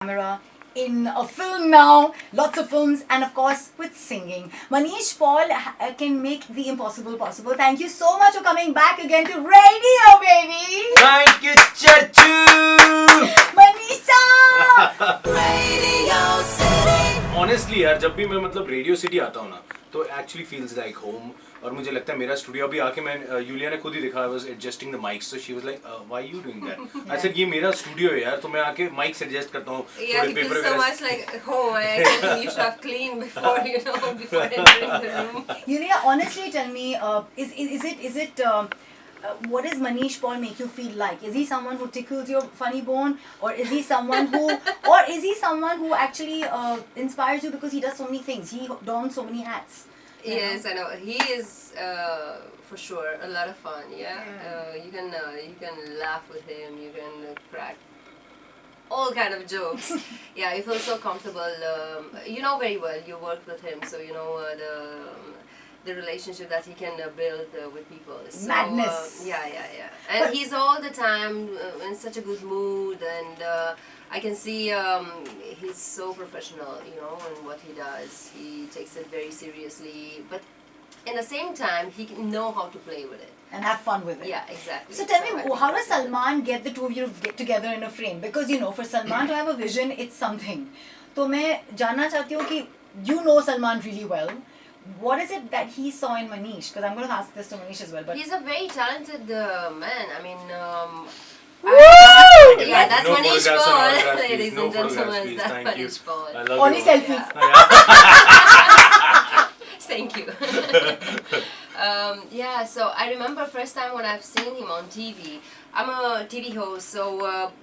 camera in a film now, lots of films, and of course with singing. Manish Paul can make the impossible possible. Thank you so much for coming back again to radio, baby. Thank you, Chachu. Manisha. Radio City. Honestly यार, जब भी मैं मतलब radio city आता हूँ ना, तो actually feels like home. और मुझे लगता है मेरा स्टूडियो अभी आके मैं यूलिया ने खुद ही देखा, I was adjusting the mics, so she was like why you doing that. I said ये मेरा स्टूडियो है यार, तो मैं आके माइक्स एडजस्ट करता हूँ. Yeah, he feels so much like home. I think you should have cleaned before, before entering the room. Yulia, honestly tell me, is it what does Manish Paul make you feel like? Is he someone who tickles your funny bone, or is he someone who actually inspires you because he does so many things? He dons so many hats. Yes, I know. He is for sure a lot of fun. Yeah, you can laugh with him. You can crack all kind of jokes. Yeah, you feel so comfortable. You know very well. You work with him, so you know the relationship that he can build with people. So, Madness. Yeah. And he's all the time in such a good mood, and I can see he's so professional, in what he does. He takes it very seriously, but in the same time, he can know how to play with it. And have fun with it. Yeah, exactly. So tell me, how does Salman get the two of you to get together in a frame? Because for Salman to have a vision, it's something. So मैं जानना चाहती हूँ कि you know Salman really well. What is it that he saw in Manish? Because I'm going to ask this to Manish as well. But He's a very talented man. I mean, woo! yeah, that's No Manish photographs and Paul, autographs, please. ladies No and photographs, gentlemen. please. That's Thank you. Manish Paul. I love Only you. selfies. Thank you. Yeah, so I remember first time when I've seen him on TV. I'm a TV host, so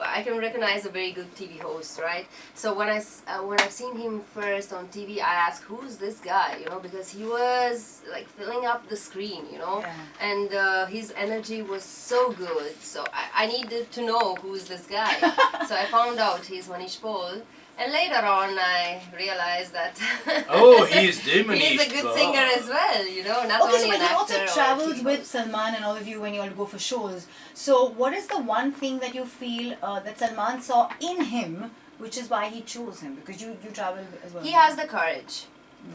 I can recognize a very good TV host, right? So when I've seen him first on TV, I asked, who's this guy? Because he was like filling up the screen, Yeah. and his energy was so good. So I needed to know who's this guy. So I found out he's Manish Paul. And later on, I realized that Oh, he's the Manish he's a good Paul. singer as well, not Okay, so only but an he actor also or travels TV with host. Salman and all of you when you all go for shows. So what is the one thing that you feel that Salman saw in him, which is why he chose him? Because you travel as well. He has the courage,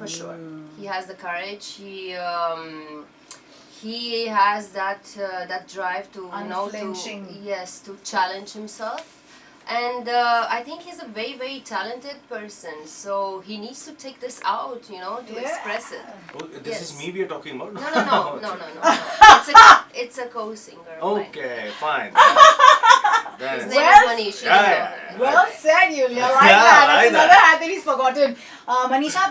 for sure. He has the courage. He has that drive to Unflinching. to challenge himself. And I think he's a very, very talented person. So he needs to take this out, to express it. Oh, this is Yes. me we are talking about? No. It's a co-singer. of mine. Okay, fine. His Then name Well, is Manish. yeah. Well said, Yulia. Like Yeah, that. like That's that. another hat that he's forgotten. Manisha,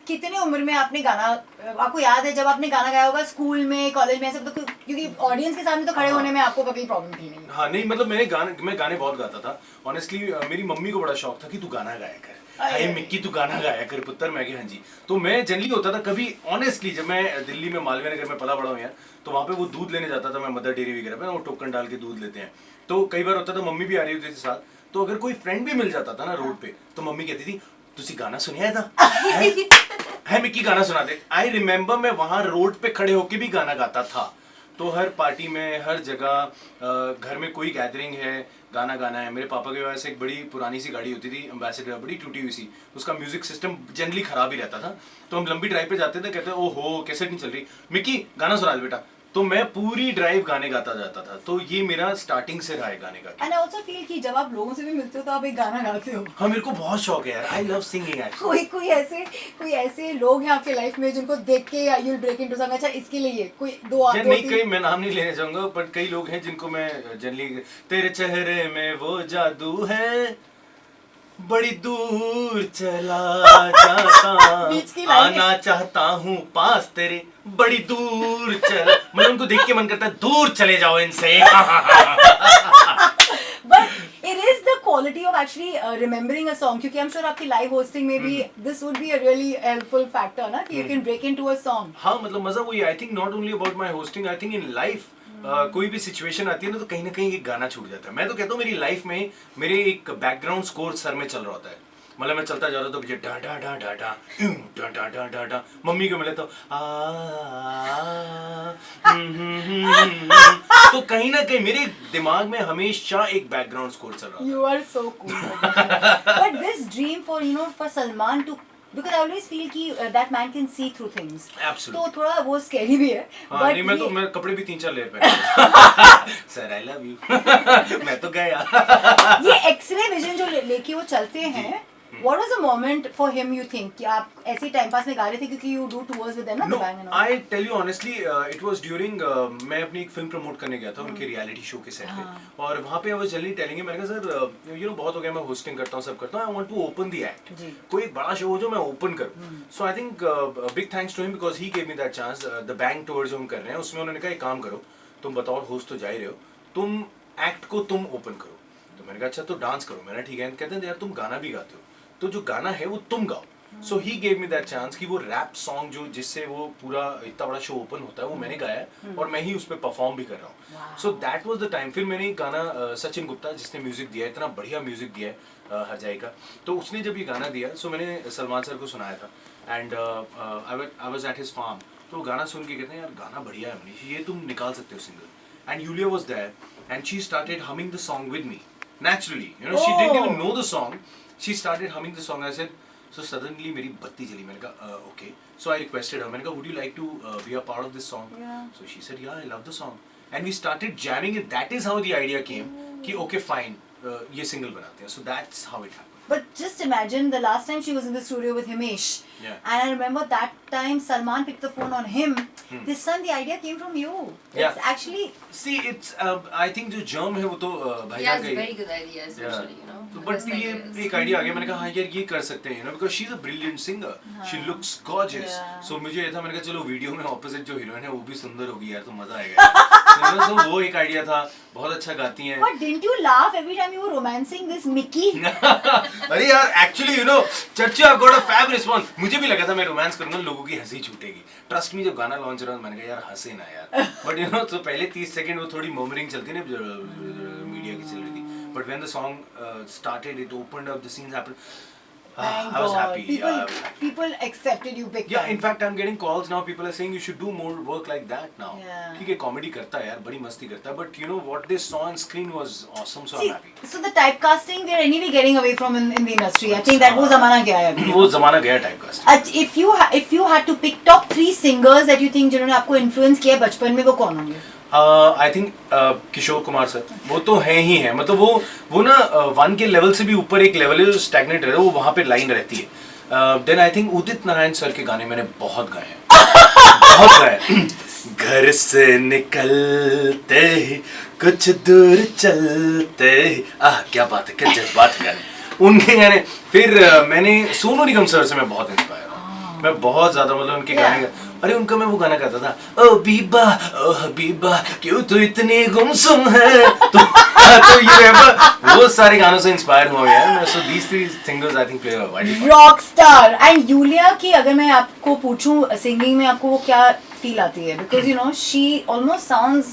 कितने उम्र में आपने गाना, आपको याद है जब आपने गाना गाया होगा स्कूल में, कॉलेज में, सब तो क्योंकि ऑडियंस के सामने तो खड़े होने में आपको कभी प्रॉब्लम थी नहीं? हाँ नहीं, मतलब मैं गाने बहुत गाता था. ऑनेस्टली मेरी मम्मी को बड़ा शौक था कि तू गाना गाया कर. हाय मिक्की तू गाना गाया कर पुत्र. मैं हाँ जी. तो मैं जनरली होता था कभी ऑनेस्टली जब मैं दिल्ली में मालवीय नगर में पला बड़ा हूँ यार, तो वहाँ पे वो दूध लेने जाता था. मैं मदर डेयरी वगैरह पे वो टोकन डाल के दूध लेते हैं. तो कई बार होता था मम्मी भी आ रही होती थी साथ. तो अगर कोई फ्रेंड भी मिल जाता था ना रोड पे, तो मम्मी कहती थी तुसी गाना सुनिया था है मिक्की गाना सुना दे. आई रिमेम्बर मैं वहाँ रोड पे खड़े होके भी गाना गाता था. तो हर पार्टी में, हर जगह, घर में कोई गैदरिंग है, गाना गाना है. मेरे पापा के पास एक बड़ी पुरानी सी गाड़ी होती थी, एम्बेसडर, बड़ी टूटी हुई सी. उसका म्यूजिक सिस्टम जनरली खराब ही रहता था. तो हम लंबी ड्राइव पे जाते थे, कहते ओहो कैसेट नहीं चल रही, मिक्की गाना सुना दे बेटा. तो मैं पूरी ड्राइव गाने गाता जाता था. तो ये मेरा स्टार्टिंग से रहा है गाने का. And I also feel कि जब आप लोगों से भी मिलते हो तो आप एक गाना गाते हो. हाँ मेरे को बहुत शौक है यार. I love singing actually. कोई ऐसे लोग हैं आपके लाइफ में जिनको देख के you will break into song. अच्छा इसके लिए कोई दो यार दो नहीं, तीन- कई मैं नाम नहीं लेना चाहूंगा, बट कई लोग हैं जिनको मैं जनरली, तेरे चेहरे में वो जादू है, बड़ी दूर चला जाता, बीच की लाइन आना चाहता हूँ पास तेरे, बड़ी दूर चला. मतलब उनको देख के मन करता है दूर चले जाओ इनसे. But it is the quality of actually remembering a song. क्योंकि I'm sure आपकी live hosting में भी this would be a really helpful factor ना कि you can break into a song. हाँ मतलब मजा वही. I think not only about my hosting, I think in life कोई भी सिचुएशन आती है ना, तो कहीं ना कहीं एक गाना छूट जाता है. मैं तो कहता हूँ मेरी लाइफ में मेरे एक बैकग्राउंड स्कोर सर में चल रहा होता है. मतलब मैं चलता जा रहा तो मुझे डा डा डा डा डा डा डा डा डा डा, मम्मी को मिले तो तो कहीं ना कहीं मेरे दिमाग में हमेशा एक बैकग्राउंड स्कोर चल रहा था. You are so cool. But this dream for for Salman to, because I always feel कि that man can see through things. Absolutely. तो थोड़ा वो scary भी है. हाँ, नहीं मैं कपड़े भी 3-4 लेयर पहनता. Sir I love you. मैं तो गया. ये एक्सरे विजन जो लेके वो चलते हैं, what was the moment for him you think कि आप ऐसे टाइम पास में गा रहे थे क्योंकि you do tours with them ना? No, I tell you honestly, it was during मैं अपनी एक फिल्म प्रमोट करने गया था उनके रियलिटी शो के सेट पे, और वहाँ पे I was generally telling him, मैंने कहा सर बहुत हो गया, मैं होस्टिंग करता हूँ, सब करता हूँ, I want to open the act. कोई एक बड़ा शो हो जो मैं ओपन करूँ. So I think big thanks to him because he gave me that chance. The bank tour जो हम कर रहे हैं उसमें उन्होंने कहा एक काम करो, तुम बताओ होस्ट तो जा ही रहे हो, तुम एक्ट को तुम ओपन करो. तो मैंने कहा अच्छा तो डांस करो. मैंने ठीक है. कहते हैं यार तुम गाना भी गाते हो, तो जो गाना है वो तुम गाओ. So he gave me that chance कि वो रैप सॉन्ग जो जिससे वो पूरा इतना बड़ा शो ओपन होता है वो मैंने गाया है और मैं ही उस पर परफॉर्म भी कर रहा हूँ. सो दैट वाज द टाइम. फिर मैंने गाना सचिन गुप्ता जिसने म्यूजिक दिया है, इतना बढ़िया म्यूजिक दिया है हर जाए का, तो उसने जब ये गाना दिया सो मैंने सलमान सर को सुनाया था. And I was at his farm. तो गाना सुन के कहते हैं यार गाना बढ़िया है मनीष, ये तुम निकाल सकते हो single. And Yulia was there and she started humming the song with me naturally. She didn't even know the song. She started humming the song. I said, so suddenly मेरी बत्ती जली. मैंने कहा okay. So I requested her. मैंने कहा would you like to be a part of this song? Yeah. So she said yeah, I love the song. And we started jamming it. That is how the idea came. कि okay fine, ये single बनाते हैं. So that's how it happened. But just imagine the last time she was in the studio with Himesh. Yeah. And I remember that time Salman picked the phone on him. This time the idea came from you. Yeah. It's actually. See, it's I think जो germ है वो तो भाईजान का ही. very good ideas usually, you know. तो but ये एक idea आ गया. मैंने कहा हाँ यार ये कर सकते हैं, because she is a brilliant singer. She looks gorgeous. So मुझे ये था, मैंने कहा चलो वीडियो में ऑपोजिट जो हीरोइन है वो भी सुंदर होगी यार, तो मजा आएगा. तो वो एक आइडिया था. बहुत अच्छा गाती हैं. But didn't you laugh every time you were romancing this Mickey? अरे यार एक्चुअली चर्चा गॉट अ फैब रिस्पांस. मुझे भी लगा था मैं रोमांस करूंगा लोगों की हंसी छूटेगी. ट्रस्ट मी, जब गाना लॉन्च रहा मैंने कहा यार हंसे ना यार. बट तो पहले 30 सेकंड वो थोड़ी मर्मरिंग चलती है ना मीडिया की चल रही थी. But when the song started, it opened up, the scenes happened. I was happy. People accepted you big Yeah, time. in fact, I'm getting calls now. People are saying you should do more work like that now. Yeah. ठीक है, comedy करता है यार, बड़ी मस्ती करता है. But you know what they saw on screen was awesome, so See, I'm happy. so the typecasting we are anyway getting away from in the industry. I think that वो ज़माना गया है अभी. वो ज़माना गया typecast. If you had to pick top 3 singers that you think जिन्होंने आपको influence किया है बचपन में, वो कौन होंगे? I think Kishore Kumar sir, वो तो हैं ही हैं. मतलब वो ना 1 के लेवल से भी ऊपर एक लेवल है जो स्टैग्नेट रहे, वो वहाँ पे लाइन रहती है. Then I think Udit Narayan sir के गाने मैंने बहुत गाए हैं. बहुत गाए. घर से निकलते ही कुछ दूर चलते ही, क्या बात है, क्या जज्बात है गाने, उनके गाने. फिर मैंने सोनू निगम सर से मैं बहुत इंस्पायर हूँ. मैं बहुत ज्यादा, मतलब उनके गाने. अरे उनका मैं वो गाना गाता था, ओ बीबा ओ हबीबा क्यों तू इतनी गुमसुम है. तो ये वो सारे गानों से इंस्पायर हुआ है. So these 3 singers I think play a vital part. Rockstar. And Yulia की अगर मैं आपको पूछूं सिंगिंग में आपको वो क्या फील आती है? Because you know she almost sounds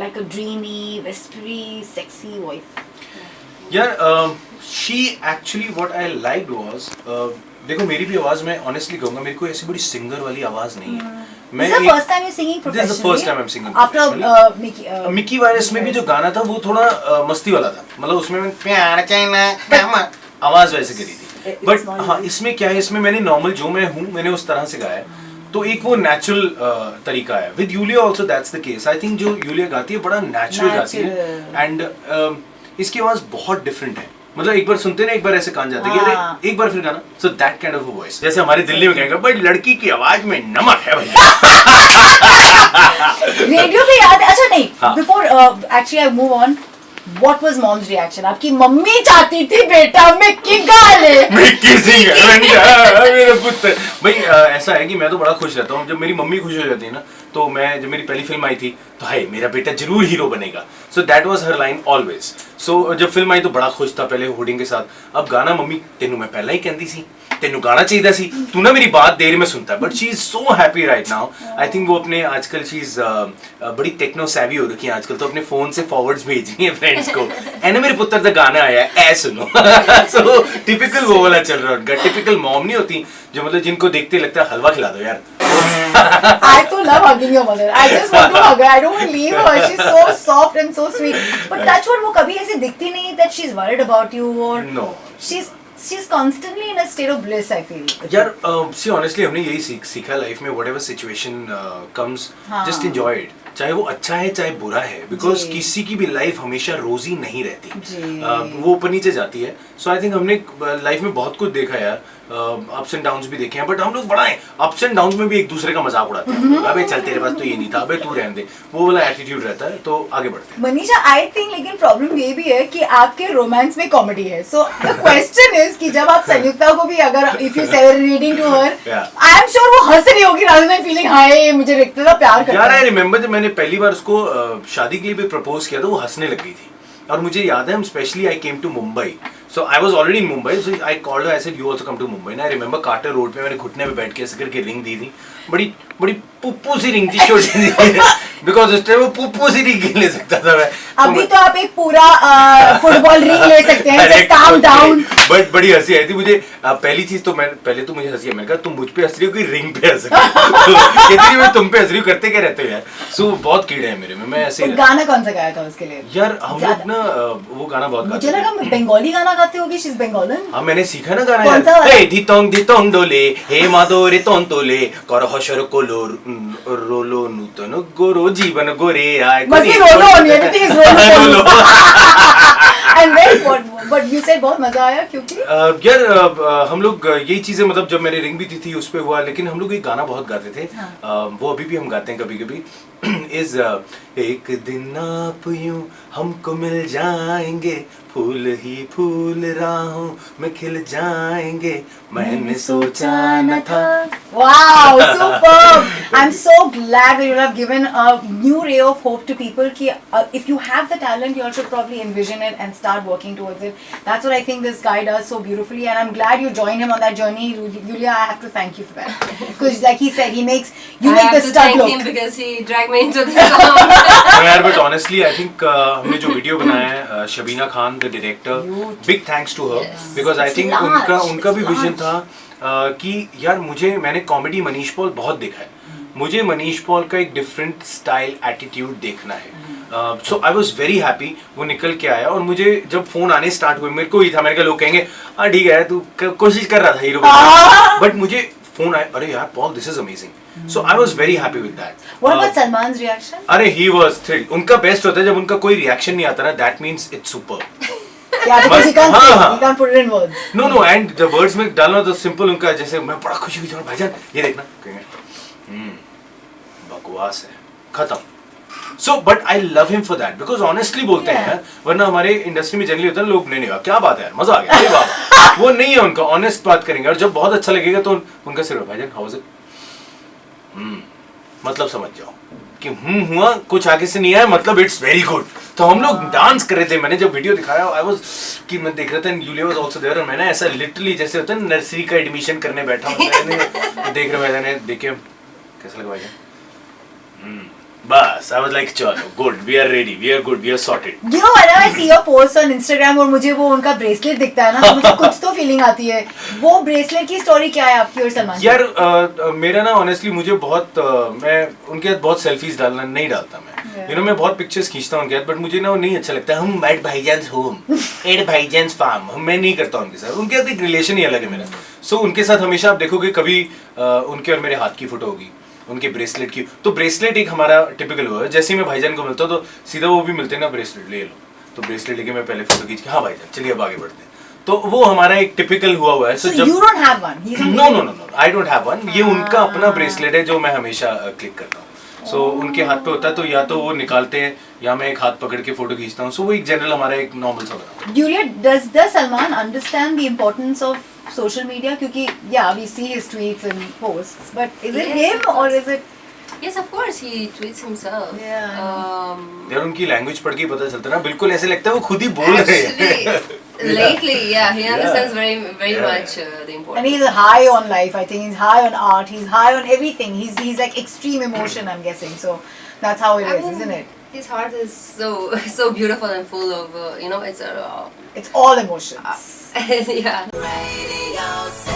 like a dreamy, whispery, sexy voice. यार she actually what I liked was देखो मेरी भी आवाज, मैं ऑनेस्टली कहूंगा मेरी कोई ऐसी बड़ी सिंगर वाली आवाज नहीं है. This is the first time you're singing professionally. This is the first time I'm singing after Mickey virus में भी जो गाना था वो थोड़ा मस्ती वाला था. मतलब उसमें मैं प्यार चाइना आवाज वैसे करी थी. बट हाँ इसमें क्या है, इसमें मैंने नॉर्मल जो मैं हूँ मैंने उस तरह से गाया. तो एक वो नेचुरल तरीका है. With Yulia also that's the case. I think जो यूलिया गाती है बड़ा नेचुरल गाती है. एंड इसकी आवाज बहुत डिफरेंट है. मतलब एक बार सुनते ना, एक बार ऐसे कान जाते हैं अरे एक बार फिर गाना. So that kind of a voice. जैसे हमारे दिल्ली में कहेंगे भाई लड़की की आवाज में नमक है भैया. रेडियो पे याद है. अच्छा नहीं, before actually I move on, what was mom's reaction? आपकी मम्मी चाहती थी बेटा मिक्की गा ले. मिक्की सिंह मेरे पुत्र. भाई ऐसा है कि मैं तो बड़ा खुश रहता हूँ जब मेरी मम्मी खुश हो जाती है ना. तो मैं जब मेरी पहली फिल्म आई थी तो हाय मेरा बेटा जरूर हीरो बनेगा. So that was her line always. So जब फिल्म आई तो बड़ा खुश था पहले होर्डिंग के साथ. अब गाना मम्मी तेनू मैं पहला ही कहती सी, तेनू गाना चाहिए सी, तू ना मेरी बात देर में सुनता. But she is so happy right now. I think वो अपने आजकल शी इज बड़ी टेक्नो सैवी हो रखी है आजकल. तो अपने फोन से फॉरवर्ड्स भेज रही है फ्रेंड फ्रेंड्स को एने मेरे पुत्र का गाना आया है, ऐ सुनो। सो टिपिकल वो वाला चल रहा है उनका। टिपिकल मॉम नहीं होती जो मतलब जिनको देखते लगता है हलवा खिला दो यार। I too love hugging your mother. I just want to hug her. I don't want to leave her. She's so soft and so sweet. But touch wood, वो कभी ऐसे दिखती नहीं that she's worried about you or No. she's constantly in a state of bliss. I feel. यार see honestly हमने यही सीखा life में, whatever situation comes just enjoy it, चाहे वो अच्छा है चाहे बुरा है, बिकॉज किसी की भी लाइफ हमेशा रोजी नहीं रहती, वो ऊपर नीचे जाती है। सो आई थिंक हमने लाइफ में बहुत कुछ देखा यार, अप्स एंड डाउन्स भी देखे हैं, बट हम लोग बड़ा है अप्स एंड डाउन्स में भी एक दूसरे का मजाक उड़ाते हैं। अबे चल तेरे पास तो ये नहीं था, अबे तू रहने दे, वो वाला एटीट्यूड रहता है। तो आगे बढ़ते हैं। मनीषा, आई थिंक लेकिन प्रॉब्लम ये भी है कि आपके रोमांस में कॉमेडी है। सो द क्वेश्चन इज कि जब आप संयुक्ता को भी अगर if you say reading to her, I am sure वो हंस रही होगी रादर देन फीलिंग हाय मुझे इतना प्यार करता है। यार आई रिमेंबर जब मैंने पहली बार उसको शादी के लिए भी प्रपोज किया तो वो हंसने लग गई थी। और मुझे याद है, specially I came to Mumbai, so I was already in Mumbai, so I called her, I said you also come to Mumbai. ना आई रिमेंबर कार्टर रोड पे मैंने घुटने पे बैठ के ऐसे करके रिंग दी थी, बड़ी बड़ी पुप्पू सी रिंग थी, छोटी सी, बिकॉज उस टाइम वो पुप्पू सी रिंग ले सकता था मैं। अभी तो आप एक पूरा फुटबॉल रिंग ले सकते हैं, जस्ट काम डाउन। बट बड़ी हंसी आई थी मुझे। पहली चीज तो मैं पहले तो मुझे हंसी आई, मैंने कहा तुम मुझ पे हंस रही हो कि रिंग पे हंस रही हो? कहती मैं तुम पे हंस रही हूँ, करते क्या रहते हो यार। सो बहुत कीड़े हैं मेरे में, मैं ऐसे ही गाना कौन सा गाया था उसके लिए? यार हम लोग ना वो गाना बहुत मुझे लगा बंगाली गाना गाते होगी, शी इज बंगालन। हाँ मैंने सीखा ना गाना यार। हे धितोंग डोले हे मादोरे तोंतोले कर हशर कोलो रोलो नूतन गोरो जीवन गोरे आए। बस ये रोलो नहीं, everything is Rollo. And well but you said बहुत मजा आया क्योंकि यार हम लोग यही चीजें, मतलब जब मेरी रिंग भी थी उस पे हुआ, लेकिन हम लोग ये गाना बहुत गाते थे। वो अभी भी हम गाते हैं कभी कभी। इज एक दिन आप यूं हमको मिल जाएंगे, फूल ही फूल राहों में खिल जाएंगे, मैंने सोचा न था। Wow, superb! I'm so glad that you have given a new ray of hope to people. Ki, if you have the talent, you all should probably envision it and start working towards it. That's what I think this guy does so beautifully, and I'm glad you joined him on that journey. Yulia, I have to thank you for that, because like he said, you make the stud look. Him because he dragged me into this song. यार but honestly I think हमने जो video बनाया है, Shabina Khan the director, big thanks to her, because I think उनका भी vision था कि यार मैंने कॉमेडी मनीष पॉल बहुत देखा है, मुझे मनीष पॉल का एक डिफरेंट स्टाइल एटीट्यूड देखना है। सो आई वाज वेरी हैप्पी वो निकल के आया। और मुझे जब फोन आने स्टार्ट हुए, मेरे को ही था, मैंने कहा लोग कहेंगे हाँ ठीक है तू कोशिश कर रहा था हीरो बनने, बट मुझे फोन आया, अरे यार Paul this is amazing. So I was very happy with that. What about Salman's reaction? अरे he was thrilled. उनका बेस्ट होता है जब उनका कोई रिएक्शन नहीं आता ना, that means it's super. Yeah, because he can't say, he can't put it in words. No, and the words में डालना तो simple उनका, जैसे मैं बड़ा खुशी हुई भाईजान ये देखना, कहेंगे बकवास है, खत्म। So but I love him for that, because honestly बोलते हैं यार, वरना हमारे इंडस्ट्री में जनरली होता है लोग नहीं क्या बात है यार, मजा आ गया, ये बात वो नहीं है उनका, ऑनेस्ट बात करेंगे। और जब बहुत अच्छा लगेगा तो उनका सिर्फ भाईजान हाउ वाज इट, मतलब समझ जाओ कि हुआ कुछ आगे से नहीं आया, मतलब इट्स वेरी गुड। तो हम लोग डांस कर रहे थे, मैंने जब वीडियो दिखाया आई वाज कि मैं देख रहा था, यूलिया वाज आल्सो देयर, और मैंने ऐसा लिटरली जैसे होता है नर्सरी का एडमिशन करने बैठा हूं, मैंने देख रहा मैंने देखे कैसा लगा भाई, बस आई वाज लाइक चलो good, we are ready, we are good, we are sorted. You know when I see your post on Instagram और मुझे वो उनका ब्रेसलेट दिखता है ना, तो मुझे कुछ तो फीलिंग आती है। वो ब्रेसलेट की स्टोरी क्या है आपकी और सलमान की? यार मेरा ना ऑनेस्टली मुझे बहुत मैं उनके साथ बहुत सेल्फीज डालना नहीं डालता मैं, यू नो मैं बहुत पिक्चर्स खींचता हूँ उनके साथ, बट मुझे ना वो नहीं अच्छा लगता। हम एट भाईजान्स होम, एट भाईजान्स फार्म, मैं नहीं करता उनके साथ, उनके साथ एक रिलेशन ही अलग है मेरा। सो उनके साथ हमेशा आप देखोगे कभी उनके और मेरे हाथ की फोटो होगी, उनके ब्रेसलेट की, तो ब्रेसलेट एक हमारा टिपिकल हुआ है। जैसे ही मैं भाईजान को मिलता हूँ तो सीधा वो भी मिलते हैं ना, ब्रेसलेट ले लो, तो ब्रेसलेट लेके मैं पहले फोटो खींच के हाँ भाईजान चलिए अब आगे बढ़ते हैं, तो वो हमारा एक टिपिकल हुआ है। So you don't have one? No, I don't have one. ये उनका अपना ब्रेसलेट है जो मैं हमेशा क्लिक करता हूँ। सो उनके हाथ पे होता है, तो या तो वो निकालते हैं या मैं एक हाथ पकड़ के फोटो खींचता हूँ। सो वो एक जनरल हमारा एक नॉर्मल सा बना। Julia, does Salman understand the importance of social media? क्योंकि yeah, we see his tweets and posts, but is it him or is it? Yes, of course, he tweets himself. Yeah. यार उनकी language पढ़ के ही पता चलता है ना, बिल्कुल ऐसे लगता है वो खुद ही बोल रहे हैं। Lately, yeah, he understands very much the importance. And he's high on life. I think he's high on art. He's high on everything. He's like extreme emotion. I'm guessing. So that's how it is, isn't it? His heart is so beautiful and full of it's It's all emotions. yeah. Radio